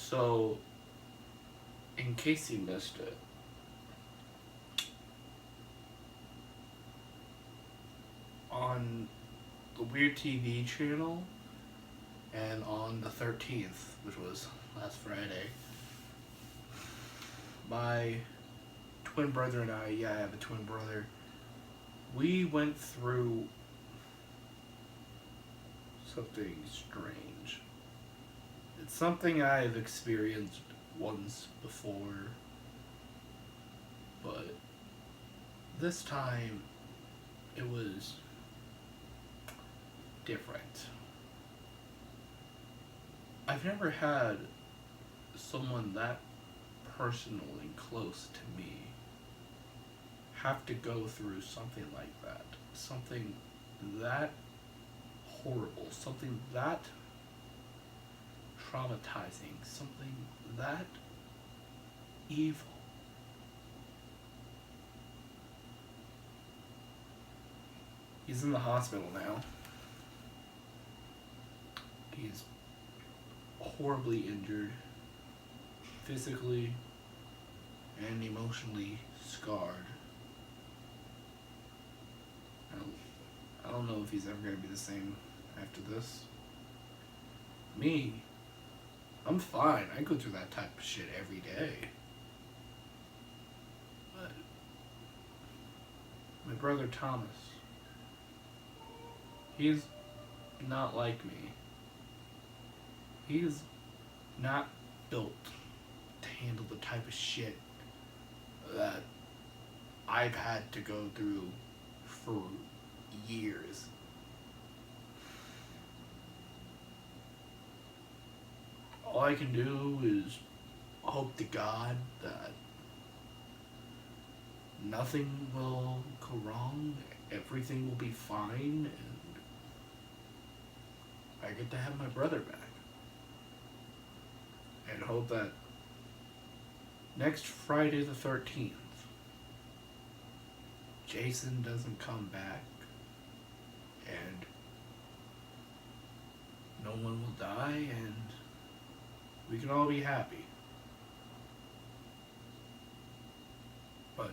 So, in case you missed it, on the Weird TV channel and on the 13th, which was last Friday, my twin brother and I have a twin brother, we went through something strange. It's something I've experienced once before, but this time it was different. I've never had someone that personal and close to me have to go through something like that. Something that horrible. Something that traumatizing. Something that evil. He's in the hospital now. He's horribly injured, physically and emotionally scarred. I don't know if he's ever going to be the same after this. Me, I'm fine. I go through that type of shit every day. But my brother Thomas, he's not like me. He's not built to handle the type of shit that I've had to go through for years. All I can do is hope to God that nothing will go wrong, everything will be fine, and I get to have my brother back. And hope that next Friday the 13th, Jason doesn't come back and no one will die and we can all be happy. But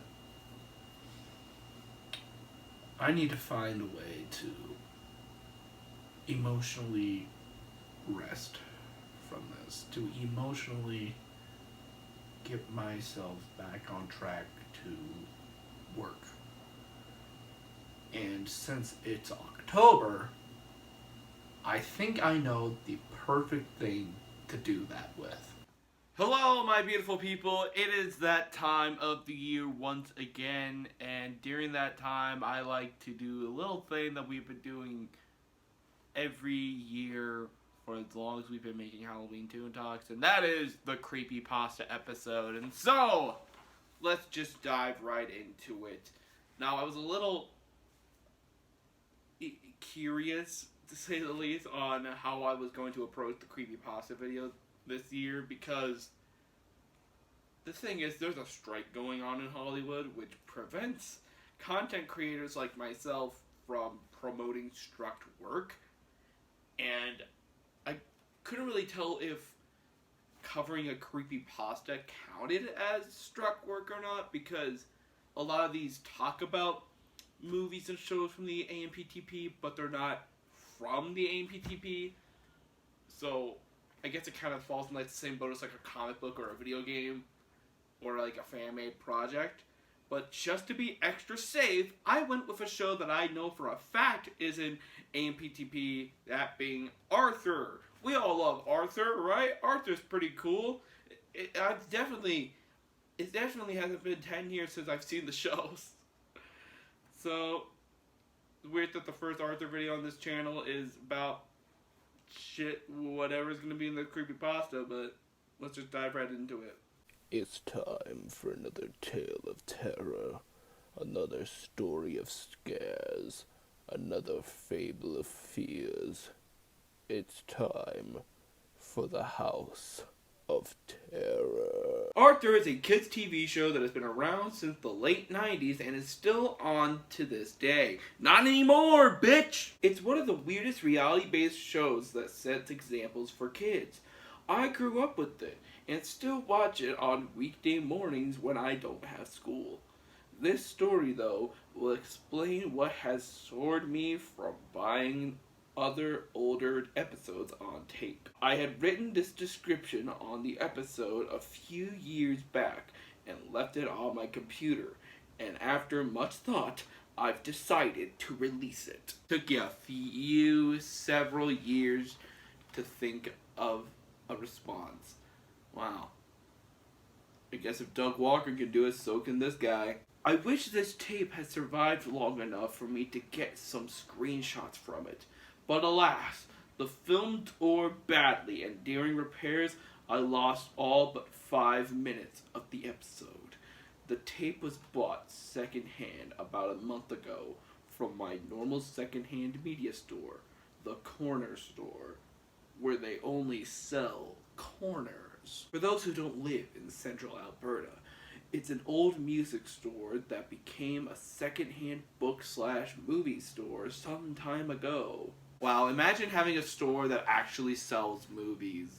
I need to find a way to emotionally rest from this, to emotionally get myself back on track to work. And since it's October, I think I know the perfect thing to do that with. Hello, my beautiful people. It is that time of the year once again, and during that time, I like to do a little thing that we've been doing every year for as long as we've been making Halloween Toon Talks, and that is the Creepypasta episode. And so, let's just dive right into it. Now, I was a little curious, to say the least, on how I was going to approach the Creepypasta video this year, because the thing is, there's a strike going on in Hollywood which prevents content creators like myself from promoting struck work, and I couldn't really tell if covering a creepypasta counted as struck work or not, because a lot of these talk about movies and shows from the AMPTP, but they're not from the AMPTP. So I guess it kind of falls in like the same boat as like a comic book or a video game or like a fan-made project. But just to be extra safe, I went with a show that I know for a fact is in AMPTP, that being Arthur. We all love Arthur, right? Arthur's pretty cool. It definitely hasn't been 10 years since I've seen the shows. So, it's weird that the first Arthur video on this channel is about shit, whatever's going to be in the creepypasta, but let's just dive right into it. It's time for another tale of terror, another story of scares, another fable of fears. It's time for the House of Terror. Arthur is a kids' TV show that has been around since the late 90s and is still on to this day. Not anymore, bitch! It's one of the weirdest reality-based shows that sets examples for kids. I grew up with it and still watch it on weekday mornings when I don't have school. This story, though, will explain what has soared me from buying other older episodes on tape. I had written this description on the episode a few years back and left it on my computer, and after much thought, I've decided to release it. Took you several years to think of a response. Wow. I guess if Doug Walker can do it, so can this guy. I wish this tape had survived long enough for me to get some screenshots from it. But alas, the film tore badly, and during repairs, I lost all but 5 minutes of the episode. The tape was bought secondhand about a month ago from my normal secondhand media store, the Corner Store, where they only sell corners. For those who don't live in central Alberta, it's an old music store that became a secondhand book/movie store some time ago. Wow, imagine having a store that actually sells movies.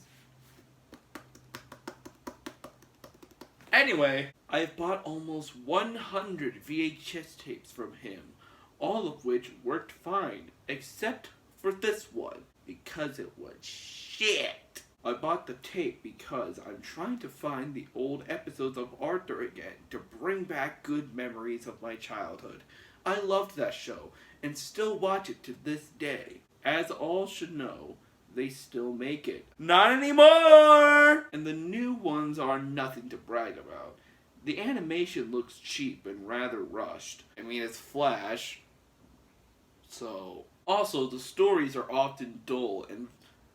Anyway, I've bought almost 100 VHS tapes from him, all of which worked fine, except for this one, because it was shit. I bought the tape because I'm trying to find the old episodes of Arthur again to bring back good memories of my childhood. I loved that show, and still watch it to this day. As all should know, they still make it. Not anymore! And the new ones are nothing to brag about. The animation looks cheap and rather rushed. I mean, it's Flash, so... Also, the stories are often dull, and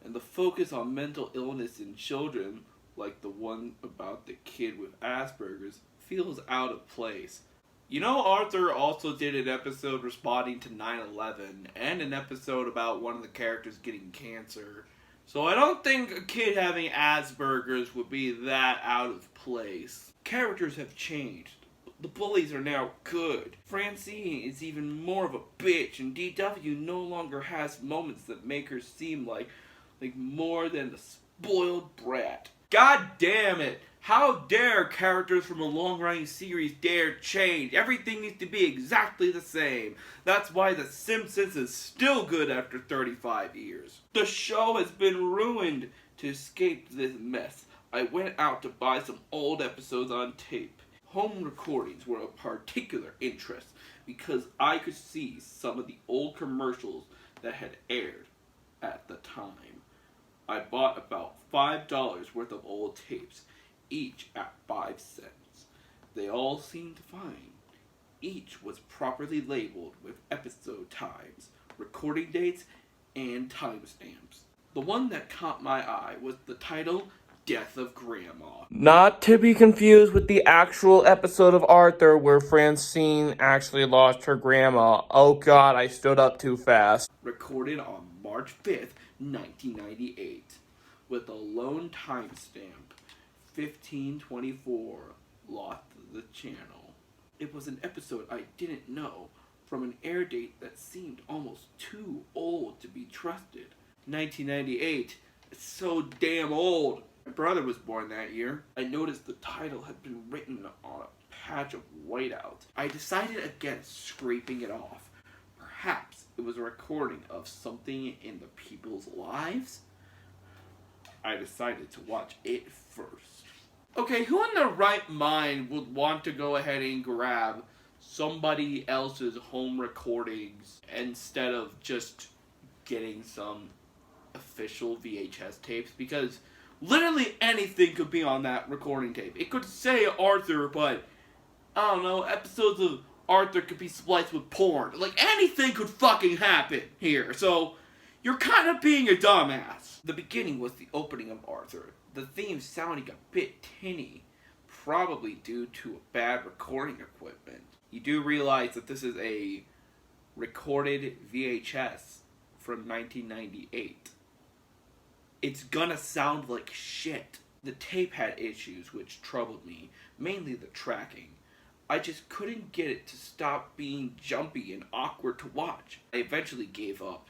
the focus on mental illness in children, like the one about the kid with Asperger's, feels out of place. You know, Arthur also did an episode responding to 9/11, and an episode about one of the characters getting cancer. So I don't think a kid having Asperger's would be that out of place. Characters have changed. The bullies are now good. Francine is even more of a bitch, and DW no longer has moments that make her seem like more than a spoiled brat. God damn it! How dare characters from a long-running series dare change? Everything needs to be exactly the same. That's why The Simpsons is still good after 35 years. The show has been ruined. To escape this mess, I went out to buy some old episodes on tape. Home recordings were of particular interest because I could see some of the old commercials that had aired at the time. I bought about $5 worth of old tapes, each at 5 cents. They all seemed fine. Each was properly labeled with episode times, recording dates, and timestamps. The one that caught my eye was the title, Death of Grandma. Not to be confused with the actual episode of Arthur where Francine actually lost her grandma. Oh god, I stood up too fast. Recorded on March 5th, 1998, with a lone timestamp, 1524, lost the channel. It was an episode I didn't know, from an air date that seemed almost too old to be trusted. 1998, it's so damn old. My brother was born that year. I noticed the title had been written on a patch of whiteout. I decided against scraping it off. Perhaps it was a recording of something in the people's lives? I decided to watch it first. Okay, who in their right mind would want to go ahead and grab somebody else's home recordings instead of just getting some official VHS tapes? Because literally anything could be on that recording tape. It could say Arthur, but I don't know, episodes of Arthur could be spliced with porn. Like, anything could fucking happen here. So, you're kind of being a dumbass. The beginning was the opening of Arthur. The theme sounding a bit tinny, probably due to bad recording equipment. You do realize that this is a recorded VHS from 1998. It's gonna sound like shit. The tape had issues which troubled me, mainly the tracking. I just couldn't get it to stop being jumpy and awkward to watch. I eventually gave up,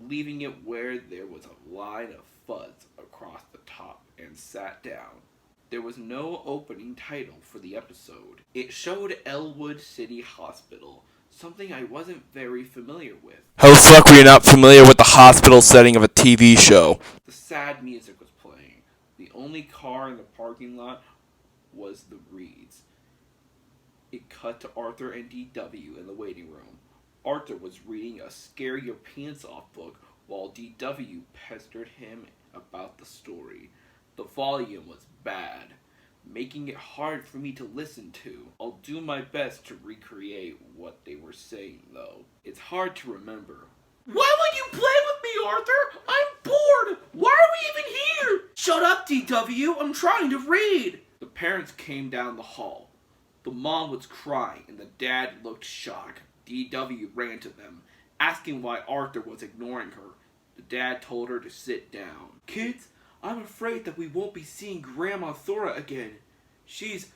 leaving it where there was a line of fuzz across the top and sat down. There was no opening title for the episode. It showed Elwood City Hospital, something I wasn't very familiar with. How the fuck were you not familiar with the hospital setting of a TV show? The sad music was playing. The only car in the parking lot was the Reeds. It cut to Arthur and DW in the waiting room. Arthur was reading a scare your pants off book while DW pestered him about the story. The volume was bad, making it hard for me to listen to. I'll do my best to recreate what they were saying, though. It's hard to remember. Why would you play with me, Arthur? I'm bored! Why are we even here? Shut up, DW! I'm trying to read! The parents came down the hall. The mom was crying, and the dad looked shocked. DW ran to them, asking why Arthur was ignoring her. The dad told her to sit down. Kids, I'm afraid that we won't be seeing Grandma Thora again. She's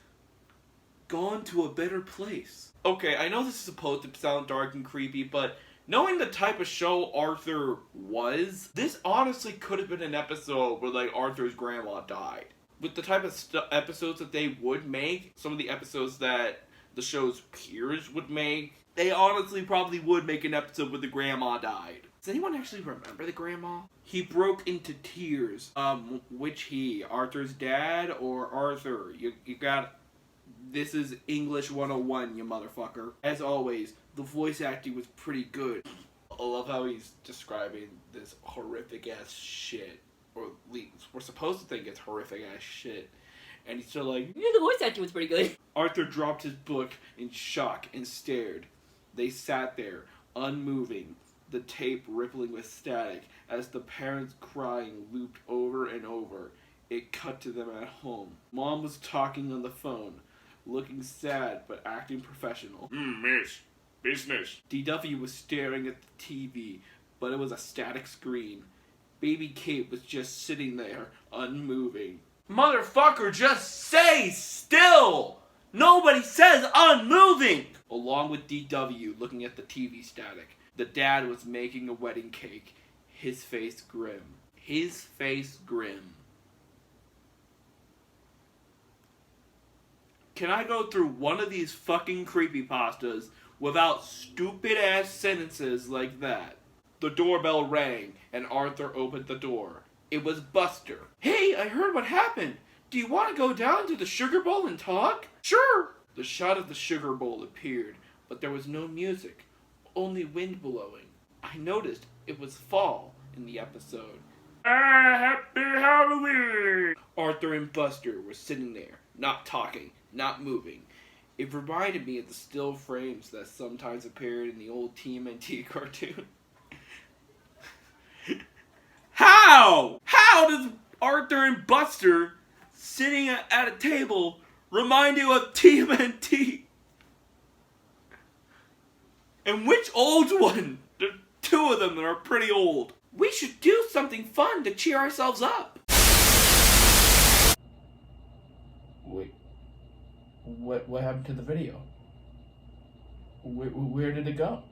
gone to a better place. Okay, I know this is supposed to sound dark and creepy, but knowing the type of show Arthur was, this honestly could have been an episode where, like, Arthur's grandma died. With the type of episodes that they would make, some of the episodes that the show's peers would make, they honestly probably would make an episode where the grandma died. Does anyone actually remember the grandma? He broke into tears. Which he? Arthur's dad or Arthur? You got... This is English 101, you motherfucker. As always, the voice acting was pretty good. I love how he's describing this horrific-ass shit. Or at least we're supposed to think it's horrific-ass shit. And he's still like... Yeah, the voice acting was pretty good. Arthur dropped his book in shock and stared. They sat there, unmoving, the tape rippling with static as the parents' crying looped over and over. It cut to them at home. Mom was talking on the phone, looking sad but acting professional. Miss. Business. DW was staring at the TV, but it was a static screen. Baby Kate was just sitting there, unmoving. Motherfucker, just say still! Nobody says unmoving! Along with DW looking at the TV static, the dad was making a wedding cake. His face grim. His face grim. Can I go through one of these fucking creepypastas without stupid-ass sentences like that? The doorbell rang, and Arthur opened the door. It was Buster. Hey, I heard what happened. Do you want to go down to the sugar bowl and talk? Sure. The shot of the sugar bowl appeared, but there was no music, only wind blowing. I noticed it was fall in the episode. Happy Halloween! Arthur and Buster were sitting there, not talking, not moving. It reminded me of the still frames that sometimes appeared in the old TMNT cartoon. How? How does Arthur and Buster sitting at a table remind you of TMNT? And which old one? There are two of them that are pretty old. We should do something fun to cheer ourselves up. Wait. What happened to the video? Where did it go?